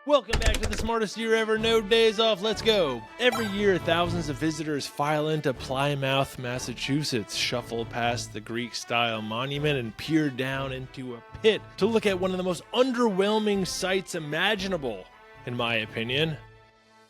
Welcome back to the smartest year ever. No days off. Let's go. Every year, thousands of visitors file into Plymouth, Massachusetts, shuffle past the Greek-style monument, and peer down into a pit to look at one of the most underwhelming sights imaginable, in my opinion.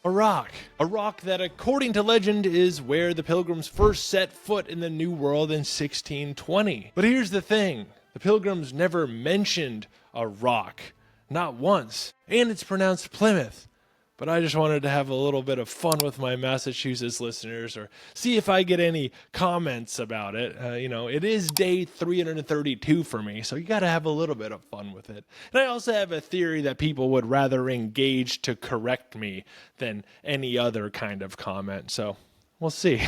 A rock. A rock that, according to legend, is where the Pilgrims first set foot in the New World in 1620. But here's the thing. The Pilgrims never mentioned a rock. Not once. And it's pronounced Plymouth. But I just wanted to have a little bit of fun with my Massachusetts listeners, or see if I get any comments about it. It is day 332 for me, so you got to have a little bit of fun with it. And I also have a theory that people would rather engage to correct me than any other kind of comment, so we'll see.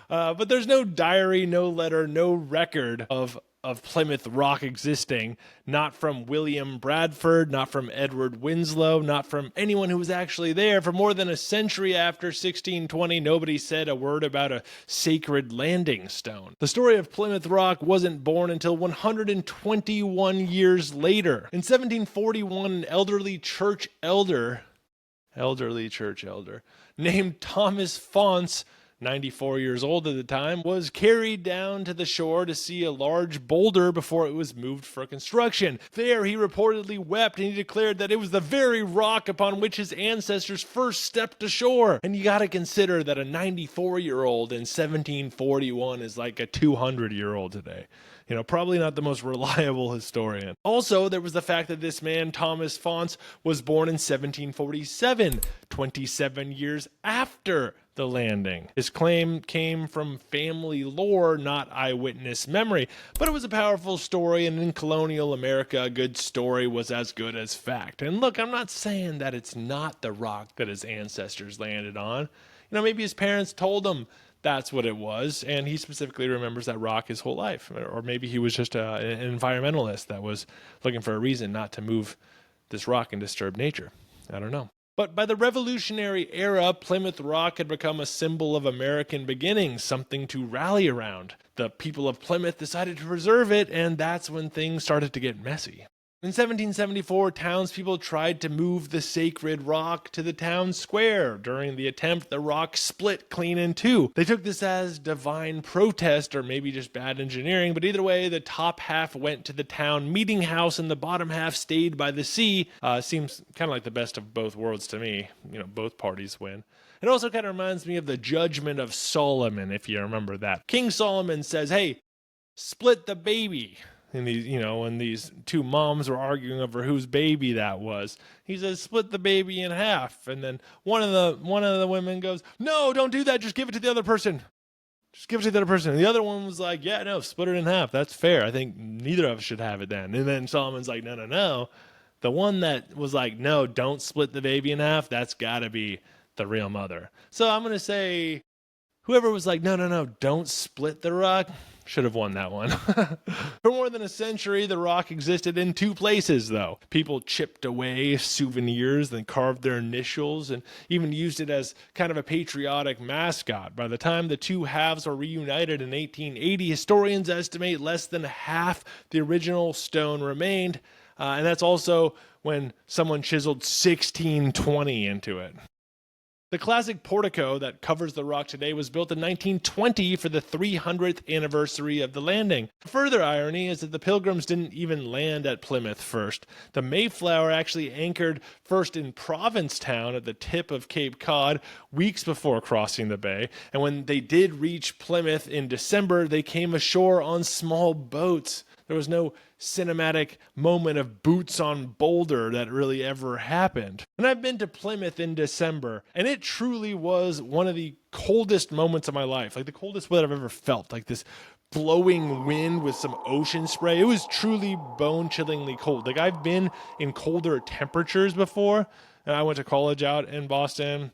But there's no diary, no letter, no record of Plymouth Rock existing, not from William Bradford, not from Edward Winslow, not from anyone who was actually there. For more than a century after 1620, nobody said a word about a sacred landing stone. The story of Plymouth Rock wasn't born until 121 years later. In 1741, an elderly church elder named Thomas Faunce, 94 years old at the time, was carried down to the shore to see a large boulder before it was moved for construction. There he reportedly wept, and he declared that it was the very rock upon which his ancestors first stepped ashore. And you gotta consider that a 94-year-old in 1741 is like a 200-year-old today. Probably not the most reliable historian. Also, there was the fact that this man, Thomas Faunce, was born in 1747, 27 years after the landing. His claim came from family lore, not eyewitness memory, but it was a powerful story, and in colonial America, a good story was as good as fact. And look, I'm not saying that it's not the rock that his ancestors landed on. Maybe his parents told him that's what it was, and he specifically remembers that rock his whole life. Or maybe he was just an environmentalist that was looking for a reason not to move this rock and disturb nature. I don't know. But by the Revolutionary era, Plymouth Rock had become a symbol of American beginnings, something to rally around. The people of Plymouth decided to preserve it, and that's when things started to get messy. In 1774, townspeople tried to move the sacred rock to the town square. During the attempt, the rock split clean in two. They took this as divine protest, or maybe just bad engineering, but either way, the top half went to the town meeting house and the bottom half stayed by the sea. Seems kind of like the best of both worlds to me. Both parties win. It also kind of reminds me of the judgment of Solomon, if you remember that. King Solomon says, hey, split the baby. And when these two moms were arguing over whose baby that was, he says, split the baby in half. And then one of the women goes, no, don't do that. Just give it to the other person. And the other one was like, yeah, no, split it in half. That's fair. I think neither of us should have it then. And then Solomon's like, no. The one that was like, no, don't split the baby in half, that's got to be the real mother. So I'm going to say whoever was like, no, don't split the rock, should have won that one. For more than a century, the rock existed in two places, though. People chipped away souvenirs, then carved their initials, and even used it as kind of a patriotic mascot. By the time the two halves were reunited in 1880, historians estimate less than half the original stone remained, and that's also when someone chiseled 1620 into it. The classic portico that covers the rock today was built in 1920 for the 300th anniversary of the landing. Further irony is that the Pilgrims didn't even land at Plymouth first. The Mayflower actually anchored first in Provincetown at the tip of Cape Cod weeks before crossing the bay, and when they did reach Plymouth in December, they came ashore on small boats. There was no cinematic moment of boots on boulder that really ever happened. And I've been to Plymouth in December, and it truly was one of the coldest moments of my life, like the coldest weather I've ever felt, like this blowing wind with some ocean spray. It was truly bone-chillingly cold. Like, I've been in colder temperatures before, and I went to college out in Boston.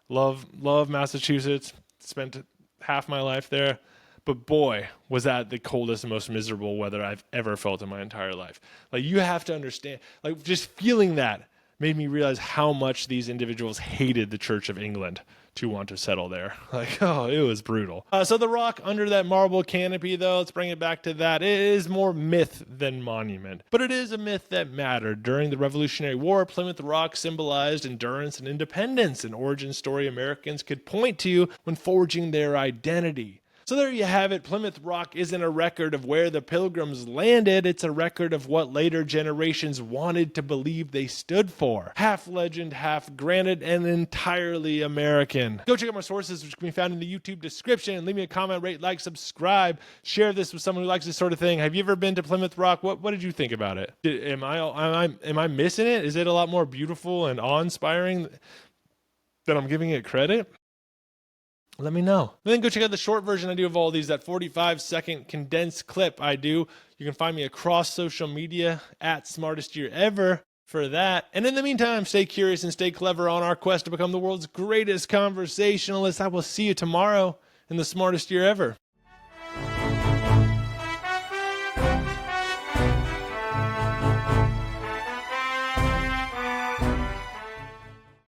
Love Massachusetts. Spent half my life there. But boy, was that the coldest and most miserable weather I've ever felt in my entire life. Like, you have to understand, like, just feeling that made me realize how much these individuals hated the Church of England. to want to settle there. Like, oh, it was brutal. So the rock under that marble canopy, though, let's bring it back to that. It is more myth than monument, but it is a myth that mattered. During the Revolutionary War, Plymouth Rock symbolized endurance and independence, an origin story Americans could point to when forging their identity. So there you have it. Plymouth Rock isn't a record of where the Pilgrims landed. It's a record of what later generations wanted to believe they stood for. Half legend, half granite, and entirely American. Go check out my sources, which can be found in the YouTube description. Leave me a comment, rate, like, subscribe. Share this with someone who likes this sort of thing. Have you ever been to Plymouth Rock? What did you think about it? Am I missing it? Is it a lot more beautiful and awe-inspiring than I'm giving it credit? Let me know. And then go check out the short version I do of all these, that 45-second condensed clip I do. You can find me across social media at Smartest Year Ever for that. And in the meantime, stay curious and stay clever on our quest to become the world's greatest conversationalist. I will see you tomorrow in the Smartest Year Ever.